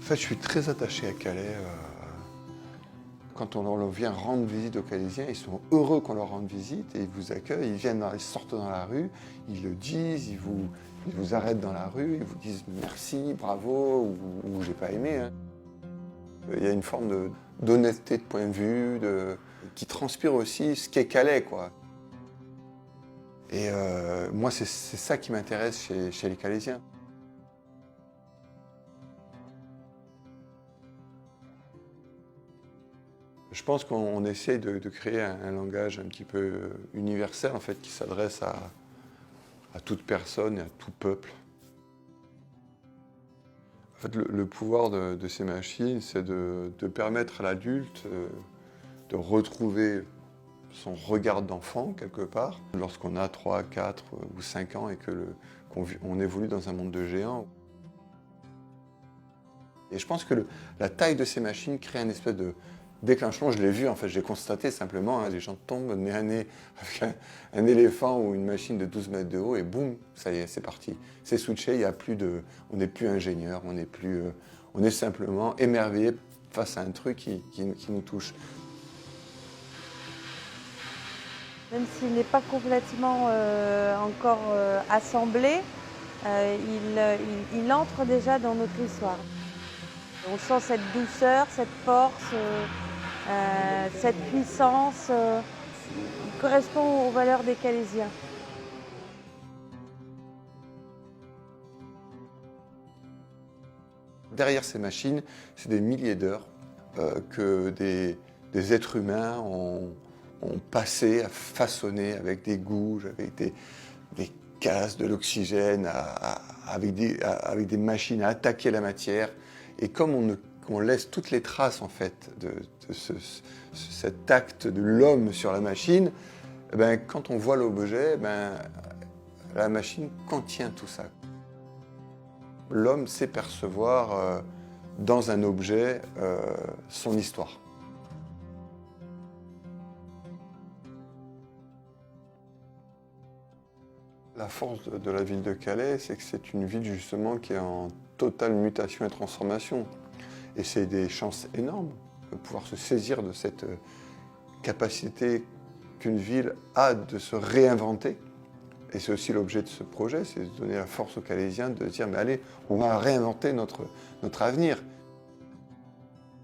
En fait, je suis très attaché à Calais. Quand on leur vient rendre visite aux Calaisiens, ils sont heureux qu'on leur rende visite et ils vous accueillent. Ils sortent dans la rue, ils le disent, ils vous arrêtent dans la rue, ils vous disent merci, bravo ou j'ai pas aimé. Hein. Il y a une forme d'honnêteté de point de vue, qui transpire aussi ce qu'est Calais, quoi. Et moi, c'est ça qui m'intéresse chez les Calaisiens. Je pense qu'on essaie de créer un langage un petit peu universel, en fait, qui s'adresse à toute personne et à tout peuple. En fait, le pouvoir de ces machines, c'est de permettre à l'adulte de retrouver son regard d'enfant, quelque part, lorsqu'on a 3, 4 ou 5 ans et qu'on évolue dans un monde de géants. Et je pense que la taille de ces machines crée un espèce de déclenchement. Je l'ai vu, en fait, j'ai constaté simplement, hein, les gens tombent nez à nez avec un éléphant ou une machine de 12 mètres de haut et boum, ça y est, c'est parti. C'est switché, il y a plus on n'est plus ingénieur, on est simplement émerveillé face à un truc qui nous touche. Même s'il n'est pas complètement encore assemblé, il entre déjà dans notre histoire. On sent cette douceur, cette force, cette puissance. Il correspond aux valeurs des Calaisiens. Derrière ces machines, c'est des milliers d'heures que des êtres humains ont passé à façonner avec des gouges, avec des gaz, de l'oxygène, avec des machines à attaquer la matière. Et comme on laisse toutes les traces en fait de cet acte de l'homme sur la machine, eh ben, quand on voit l'objet, ben, la machine contient tout ça. L'homme sait percevoir dans un objet son histoire. La force de la ville de Calais, c'est que c'est une ville justement qui est en totale mutation et transformation. Et c'est des chances énormes de pouvoir se saisir de cette capacité qu'une ville a de se réinventer. Et c'est aussi l'objet de ce projet, c'est de donner la force aux Calaisiens de dire mais allez, on va réinventer notre avenir.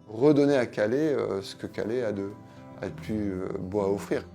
Redonner à Calais ce que Calais a de plus beau à offrir.